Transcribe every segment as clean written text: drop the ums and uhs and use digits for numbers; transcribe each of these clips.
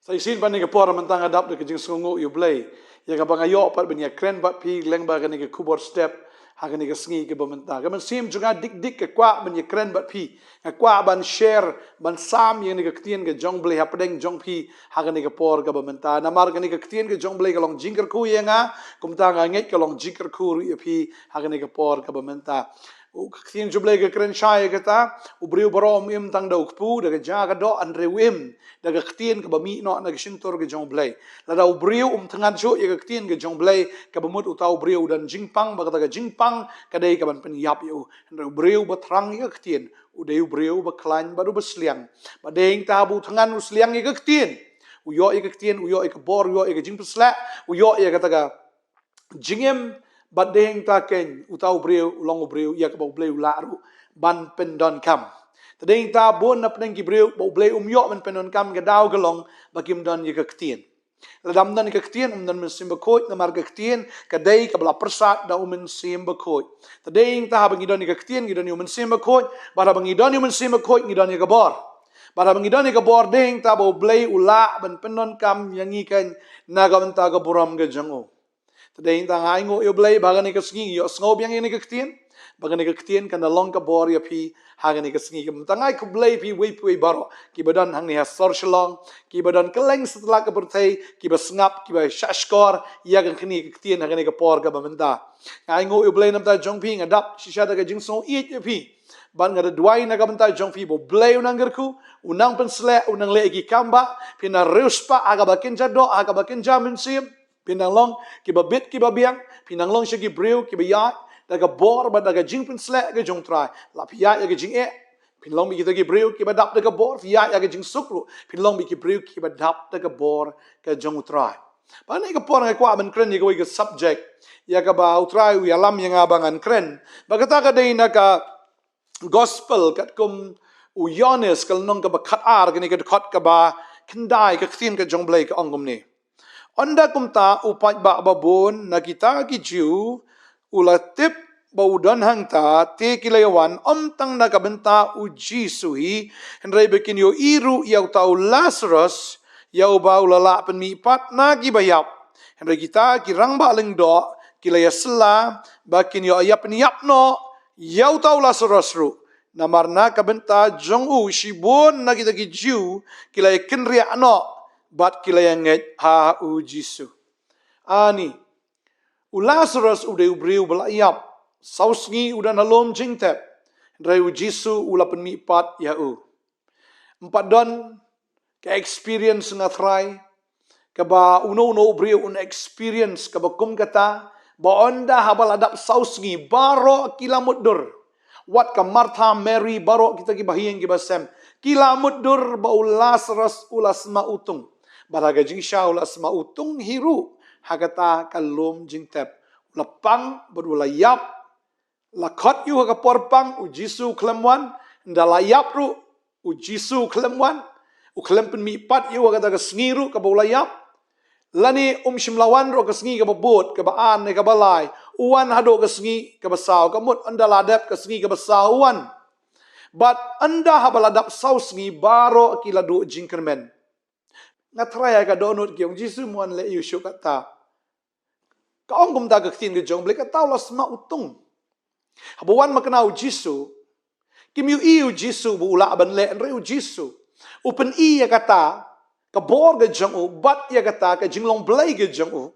Sa isin pa ni kapor mentang adap de kejing sungu yu blay. Ya ka bangayo pat benya kren bat pi leng ba ni ke kubor step ha ni ke sngi ke bamenta. Ka men sim juga dik ke kwa benya kren bat pi. Ka kwa ban share ban sam yang ni ke ktien ke jong blay ha pedeng jong pi ha ni ke por ke bamenta. Namar ka ni ke ktien ke jong blay ka long jingker ku yenga kumta nga nget ka long jingker ku ri pi ha ni ke por ke bamenta. Ktien jublay ke kren shai kata ubriu barom im tang da ukpu daga jaga do andre wim daga ktien ke bami no na gishintor ke jong blay la da ubriu tangan jo ye ke ktien ke jong blay ke bamut utau ubriu dan jingpang ba daga jingpang kadai ke ban pen yap yu andre ubriu batrang ye ke ktien udai ubriu ba klan baru besliang ba deng tabu tangan usliang ye ke ktien uyo ye ke ktien uyo ye ke bor uyo ye ke jingpsla uyo ye kataga jingem badeng taken utau breu long breu ya ke bau bleu laru ban pendon kam tadeng ta bon na pneng ki breu bau bleu yo ban pendon kam ke dau gelong bakim don ye ke ktien ladam don ke ktien dan mesim bekoi na mar ke ktien ke dei ke bla persat da umen sim bekoi tadeng ta bangi don ke ktien gi don umen sim bekoi bara bangi don umen sim bekoi gi don ye ke bor bara bangi don ye ke bor deng ta bau bleu ula ban pendon kam yang ikan naga ta ke buram ke jango tadeng tang ai ngo yo blay bagani ka sngi yo sngo biang ni ka ktien bagani ka ktien kan long ka bor ya pi hagani ka sngi ka tangai ku blay pi we pi baro ki badan hang ni ha sor shlong ki badan keleng setelah ka bertai ki ba sngap ki ba shashkor ya kan kni ka ktien hagani ka por ka bamenta ai ngo yo blay nam ta jong pi ngadap shisha da ka jing so i ya pi ban ngada duai na ka benta jong pi bo blay unang gerku unang pensle unang le ki kamba pina reuspa aga bakin jado aga bakin jamin sim pinang long kiba bit kiba biang pinang long shagi breu kiba ya daga bor ba daga jing pin slek ga jong try la pia ya ga jing e pin long bi kita gi breu kiba dap daga bor ya ga jing sukru pin long bi ki breu kiba dap daga bor ga jong try ba ne ga por ga kwa ban kren ni ga subject ya ga ba utrai wi alam yang abangan kren ba kata ga dei na ka gospel kat kum u yones kal nong ka ba khat ar ga ni ga khat ka ba kendai ka khin ka jong blai ka ongom ni Onda kumta upat ba babon na kita ki Jew ulatip baudan hangta te kilayawan tang nakabenta u Jisuhi hendrai bikin yo iru yau tau Lazarus yau ba ulala penipat na gibayap hendrai kita kirang ba lengdo kilaya sela bakin yo ayap niap no yau tau Lazarus ru namarna kabenta jong u shibon na kita ki Jew kilaya kenria no bat kilayanget ha u Jisu. Ani, u Lazarus udah ubriu belayap, sausngi udah nalom jingtep, dari u Jisu ulapan mipat ya u. Empat don, ke experience ngathrai, ke ba uno ubriu un experience, ke ba kum kata, ba onda habal adap sausngi, baro kilamut dur. Wat ka Martha Mary baro kita ki bahiyang ki basem. Kilamut dur ba u Lazarus ulasma utung. Baraga jing sya ula asma utung hiru hagata kalom jing tep lapang berula yap lakot yu haga porpang u Jisu klemwan ndala yap ru u Jisu klemwan u klempen mi pat yu haga sngiru ka bula yap lani shimlawan ro ka sngi ka babot ka baan ne ka balai uwan hado ka sngi ka basaw ka mut andala dep ka sngi ka basawan but anda habaladap saw sngi baro kiladu jingkermen ngatraya ka donut gyong Jisu muan le yushu kata kaong kum ta ka ktin ke jong ble ka taw lasma utung habuan makanau Jisu kim yu iu Jisu bu ula ban le re Jisu upen i ya kata ka bor ke jong u bat ya kata ka jinglong blai ke jong u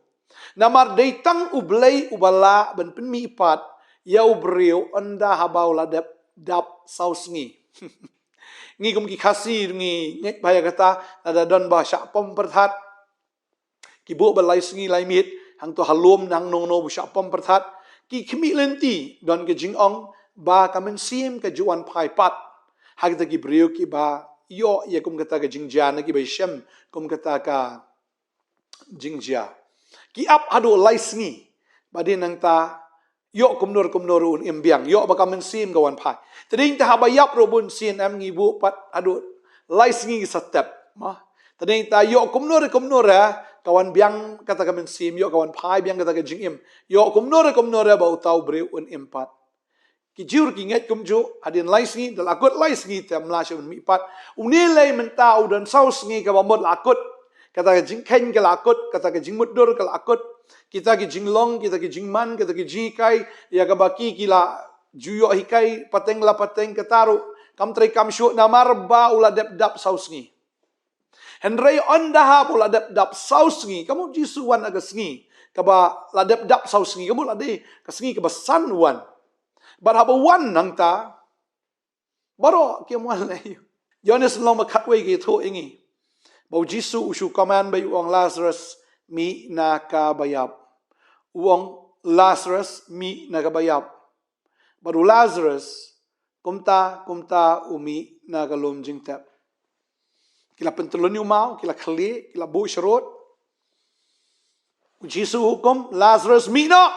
namar deitang u blai u bala ban pen mi pat yau breu anda habau la dap sausngi ngi kum ki khasi ngi nek baya kata ada don ba sha pom perthat ki bo balai sngi lai mit hang to halom nang nong no sha pom perthat ki khmi lenti don ke jingong ba kamen sim ke juan phai pat hag ta ki breu ki ba yo ye kum kata ke jingja na ki ba shem kum kata ka jingja ki ap hado lai sngi badin nang ta yo kumnur un imbiang yo baka mensim kawan pai tading ta habayap robun sin am ngibu pat adu lais ngi satep ma tading ta yo kumnur kawan biang kata ka mensim yo kawan pai biang kata ka jingim yo kumnur ba utau breu un impat ki jur ki nget kumju adin lais ngi dal akut lais ngi tam la shun mi pat unilai mentau dan saus ngi ka bamot lakut kata ke jing ken ke lakut, kata ke jing mudur ke lakut, kita ke jing long, kita ke jing man, kita ke jing kai, ya ke baki kila juyo hikai pateng la pateng ketaru, kam tre kam syuk namar ba ula dap sausngi. Henry ondah pula dap sausngi, kamu jisuan aga sngi, kaba la dap sausngi, kamu la de kasngi kaba san wan. Barhaba wan nang ta, baro kiamuan layu. Yohanes long makatwe ke to ingi. Bau Jisu usu kaman bay uang Lazarus mi nakabayap. Uang Lazarus mi nakabayap. Baru Lazarus kumta umi nagalom jingtap. Kila pentelon mau, kila khali, kila bu syarut. Jisu hukum Lazarus mi no.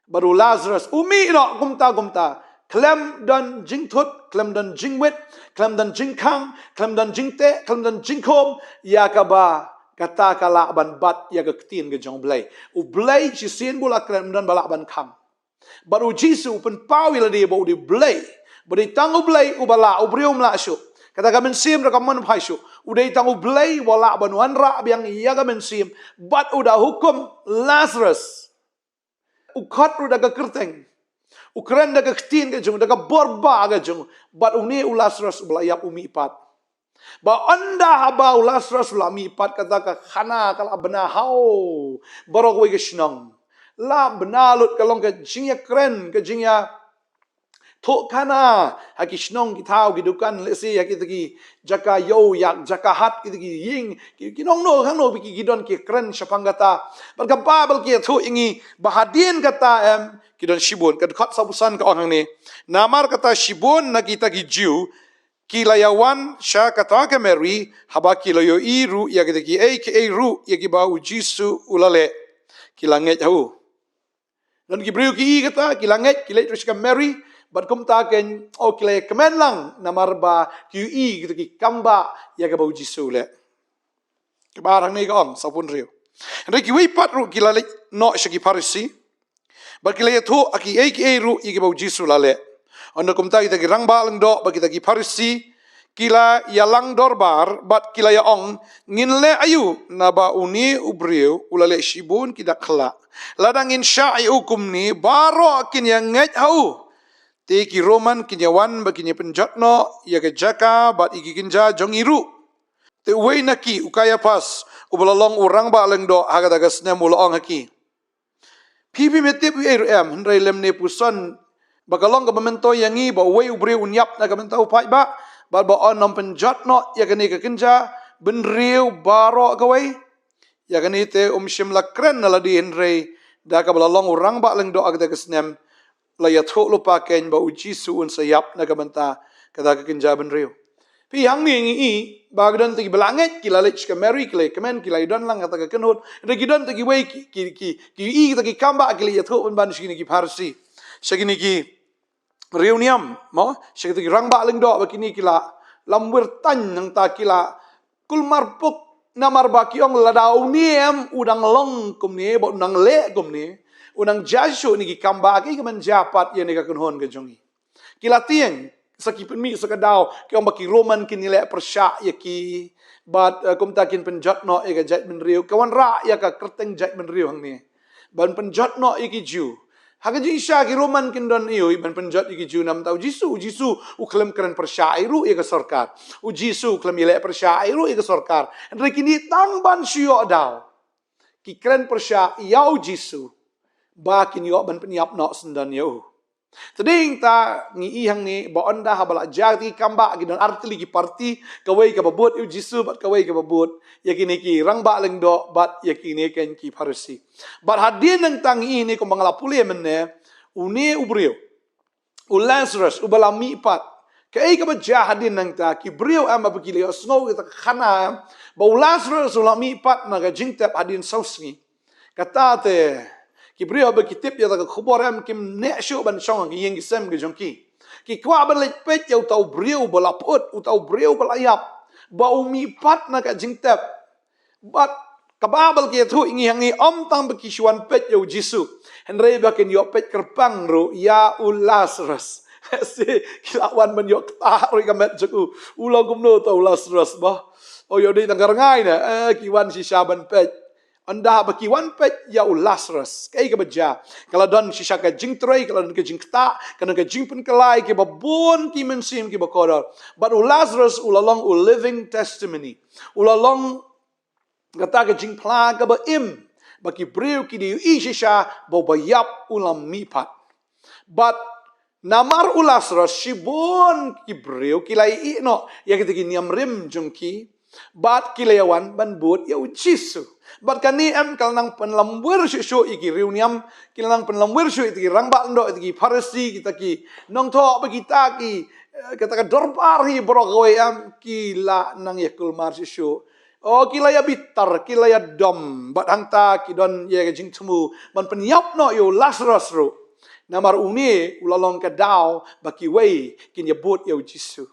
Baru Lazarus umi no kumta. Klem dan jingtut, klem dan jingwit, klem dan jingkang, klem dan jingte, klem dan jingkom, ya kaba kata kala ban bat ya ketin ke jong blai. U blai jisin bula klem dan balak ban kang. Baru Jisu pen pawil dia bau di blai. Beri tangu blai u bala u brium la syu. Kata kamen sim ra kamen phai syu. Udai tangu blai wala ban wanra biang iya kamen sim. Bat udah hukum Lazarus. Ukhat udah ke kerteng. Ukran daga ketin ke jung, daga borba ke jung. Bat uni Lazarus belayap umi ipat. Ba anda haba Lazarus ulami ipat kata ka khana kala bena hau. Barok we ke shnong. La benalut kalong ke jingya kren ke jingya tok kana haki shnong ki thau ki dukan lesi haki tagi jaka yo yak jaka hat ki tagi ying ki nong no khang no ki gidon ki kren syapangata. Barka babel ki thu ingi bahadin kata kidon shibun kad khat sabusan ka orang ni namar kata shibun na kita ki jiu kilayawan sha kata ke Mary haba kilayo iru ya kita ki ru ya ki bau Jisu ulale kilanget jauh dan ki brio ki kata kilanget kilai terus ke Mary bat kum ta ken o kilai kemen lang namar ba ki kita ki kamba ya ke bau Jisu le ke barang ni ka on sapun rio ndai ki wi pat ru kilale no shaki parisi bagi laya tu aki ru igi bau Jisu lale. Anda kumta kita ki rang balang do bagi kita ki parisi kila ya lang dorbar bat kila ya ong ngin le ayu naba uni ubriu ulale shibun kita kela. Ladang insya hukum ni baro kin yang ngej hau. Te ki Roman kin ya wan bagi ni penjatno ya ke jaka bat igi kinja jong iru. Te uwe naki ukaya pas ubalalong urang balang do hagadagasnya mula ong haki. Pipi metip hendrai lem ne pusan bagalong ka memento yangi ba we ubre unyap na ka mentau pai ba on nom penjat no ya kani ka kenja benriu baro ka we ya kani te shim la kren na la di hendrai da ka balalong urang ba leng do agda kesnem la ya tho lo pa ken ba uji su un sayap na ka menta ka kenja benriu pi yang ni ngi bagdan tegi belanget kila lech ke Mary kila kemen kila idon lang kata ke kenut regidon tegi wei ki tegi kamba kila ya tho ban shini ki parsi shagini ki reuniam mo shagi tegi rangba leng do bakini kila lamwir tan nang ta kila kulmar puk namar baki ong ladau niem udang long kum ni bo nang le kum ni unang jasho ni ki kamba ki kemen japat ye ni ka kunhon ke jongi kila tieng sakipun mi sakadau ki om baki Roman kin nilai persya ya ki bat kumtakin penjat no ya jait menriu kawan ra ya ka kerteng jait menriu hang ni ban penjat no iki ju haga ji isya ki Roman kin don iyo ban penjat iki ju nam tau Jisu uklem keren persya iru ya ka sarkar Jisu uklem nilai persya iru ya ka sarkar andre kini tang ban syo dau ki keren persya yau Jisu ba kin yo ban peniap no sendan yo Tading ta ngi ihang ni ba onda habala jati kamba gidon artili ki parti kawai ka babut u Jisu bat kawai ka babut yakini ki rang ba leng do bat yakini ken ki parsi bat hadin nang tangi ini ko mangala pule menne uni ubrio u Lazarus u balami pat kai ka ba hadin nang ta ki brio ama begili osno kita khana ba Lazarus u lami pat na ga jingtap hadin sausngi kata te Kibrio ba kitip ya ta khuboram kim ne shu ban shong ki yeng sem ge jongki ki kwa ban le pet ya tau brio bala put u tau brio bala yap ba umi pat na ka jingtap bat kababal ki thu ingi hangi om tang ba ki shwan pet ya Jisu henre ba ken yo pet kerpang ro ya u Lazarus si kilawan man yok tarik kamet jaku ulang kumno tau Lazarus bah oh yo di tanggar ngai na kiwan si Shaban pet anda ba kiwan pet ya Lazarus kai ka baja kalau don si shaka jing troi kalau don ke jing ta kana ke jing pen kelai ke babon ki mensim ki bakodor but Lazarus ulalong living testimony ulalong kata ke jing pla ka ba im baki breu ki di isha bo bayap ulam mipat but namar Lazarus shibon ki breu ki lai I no ya kita ki niam rim jungki bat kilayawan ban bot ya ujisu bat kani kal nang penlamwer shu iki reuniam kilang penlamwer shu iki rang ba ndo iki farisi kita ki nong tho ba kita ki kata ka dorbar hi bro goyam kila nang yakul mar shu oh kilaya bitar kilaya dom bat hangta ki don ye jing temu ban penyap no yo Lazarus ro namar uni ulalong ka daw baki wei kin yabot ya ujisu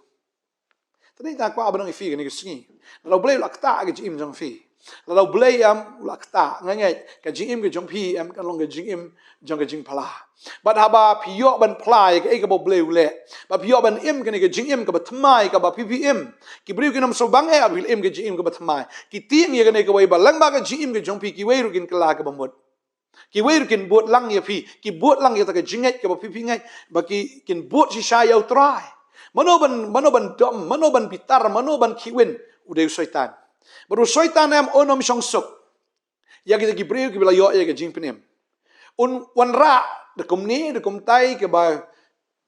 tadi tak kwa abang ifi ni kesingi lalu boleh lakta ke jim jong fi lalu boleh lakta ngai ke jim ke jong pi kan long ke jim jong ke jing pala but haba pio ban plai ke ke boleh ule ba pio ban ke jim ke batmai ke ba ppm ki briu ke nam so bang abil ke jim ke batmai ki ting ye ke wei ba lang ba ke jim ke jong pi ki wei rukin kala ke bamut ki wei rukin buat lang ye pi ki buat lang ye ta ke jinget ke ba pp ngai ba ki kin buat si shay try manoban dom, manoban pitar, manoban kiwin, udah syaitan. Baru syaitan onom syongsuk. Ya kita gibril kibla yo ya ke jing penem. Wanra de kum tai ke ba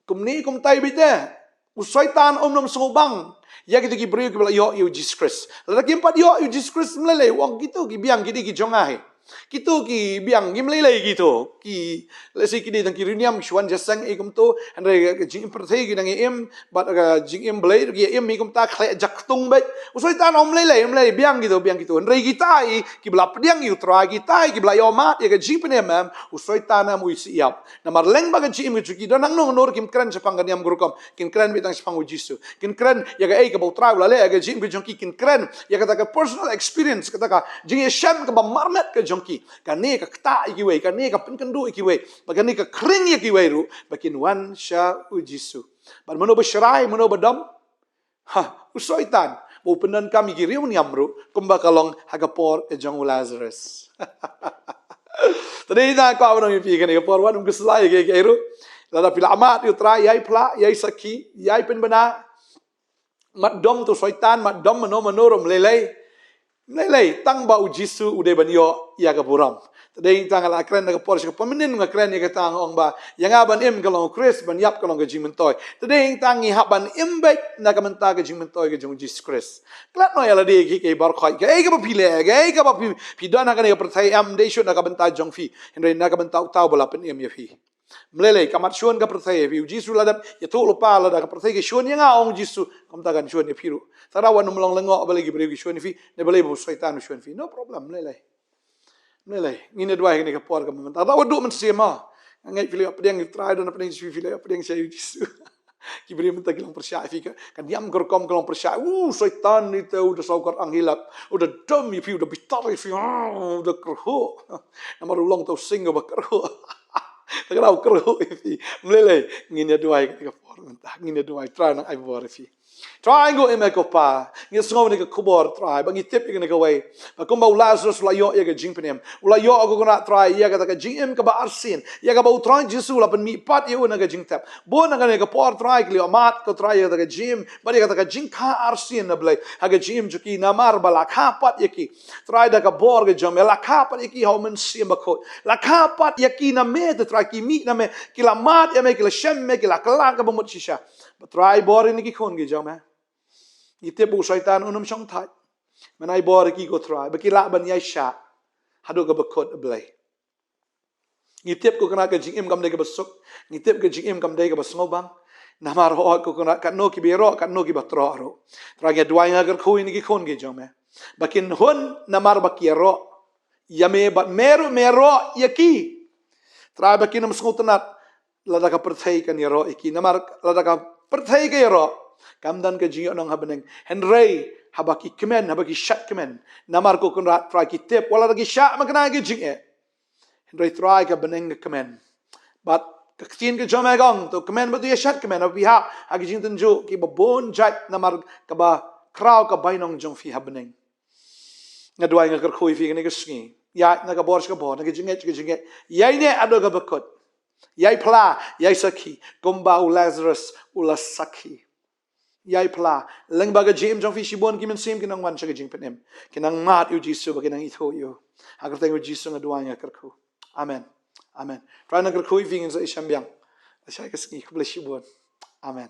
kum tai bida. Syaitan onom songobang. Ya kita gibril kibla yo Jesus Christ. Lagi empat yo Jesus Christ melele wong gitu gibiang gidi ki jongahe. Gitu ki biang gimlele gitu ki lesi ki dang kiriniam shwan jasang ikum to andre jing perthai ki dang but jing blai ki ikum ta khle jaktung bai usoi ta om lele biang gitu andre kita ki bla pediang yu tra kita ki bla yo mat ya jing penem usoi ta nam ui siap namar leng ba jing ki dan nang nor kim kran sepang niam gurukom kin kran bitang sepang ujisu kin kran ya ga ka bautra lale ya jing ki kin kran ya kata ka personal experience kata ka jing sham ka ba marmet ka ki kani ka kta ikiwe kani ka penkendu ikiwe bagani ka kring ikiwe ru bakin wan sha ujisu bar mano bashrai mano badam usoitan mo penan kami giriu ni amru kumba kalong hagapor e jong Lazarus tadi na ko awang ipi kani por wan guslai ke ru lada pila amat yu tra yai pla yai saki yai penbana mat dom tu soitan mat dom mano lelei tang ba ujisu ude banyo ya ka buram tadai tang ala kren na por ka paminin nga kren ya ka tang ong ba yang aban kalong Chris ban yap kalong ka jingmentoy tadai tang i haban be na ka menta ka jingmentoy ka jong Jesus Chris klat no yala de ki bar khoi ka ka ba pile ka ba pi dana ka ne pertai de shu na ka benta jong fi henry na ka benta tau bala pen ya fi melele kamat shon ka pertai fi jisu ladap ya tu lupa lada ka pertai ke shon yang ong jisu kam ta kan shon ya firu sarawan mulong lengo balagi beri shon fi ne balai bu syaitan shon fi no problem melele ngine dua ini ka por ka moment ada wadu men sema ngai fili apa yang try dan apa yang fili apa yang saya jisu ki beri menta kilang persya fi kan diam gerkom kilang persya syaitan itu udah saukar anghilap udah dom fi udah bitar fi udah kerho namar ulang tau sing ba kerho Tagrau keruh ifi melele ngine duai ka por mentah ngine duai try nang ai bor ifi try go emeko pa ngi sngo ni ka kubor try bangi tip ni ka way ba kumba Lazarus la yo ya ka jing penem ula yo ko na try ya ka jing em ka ba arsin ya ka ba utran jisu la pen mi pat yo na ka jing tap bo na ka por try kli amat ko try ya ka jim ba ya ka jing ka arsin na blai ha ka jim juki na mar bala ka pat yaki try da ka bor ka jam la ka pat yaki how men sim ba ko la ka pat yaki na me try ki mi na me kila mat ya me kila shem me kila kala ka bamut shisha but try bor ni ki khon gi jam ha ite bu syaitan unum chong thai manai bor ki go try ba kila ban yai sha hadu ka bakot ablai ngitip ko kana ka jing im kam de ka basuk ngitip ka jing im kam de ka basngobang namar ho ko kana ka no ki bero ka no ki batro ro tra ge dwai agar khu ni ki khon gi jam ha bakin hon namar bakiero yame bat mero yaki Try bakin nam skutenat lada ka perthai kan yaro iki namar lada ka perthai ka yaro kamdan ka jinyo nang habeneng henry habaki kemen habaki shat kemen namar ko kun rat try ki tip wala lagi shat makna ki jinge henry try ka beneng kemen but Kecin ke jomai gong tu kemen batu yashat kemen api ha agi jing tunjuk ki babon jat namar kaba kraw ka bainong jong fi habneng ngadwai ngakar khoi fi ni kesngi ya naga bors ka bo naga jinget yai ne ado ga bakot yai pla yai sakhi gomba u Lazarus ula sakhi yai pla leng baga jim jong fi shibon ki men sim kinang wan chaga jing penem kinang mat u jisu ba kinang itho yu agar teng u jisu ngadwai ngakar khu amen amen try ngakar khoi fi ngin sa isyam yang saya kesini kebelah shibun amen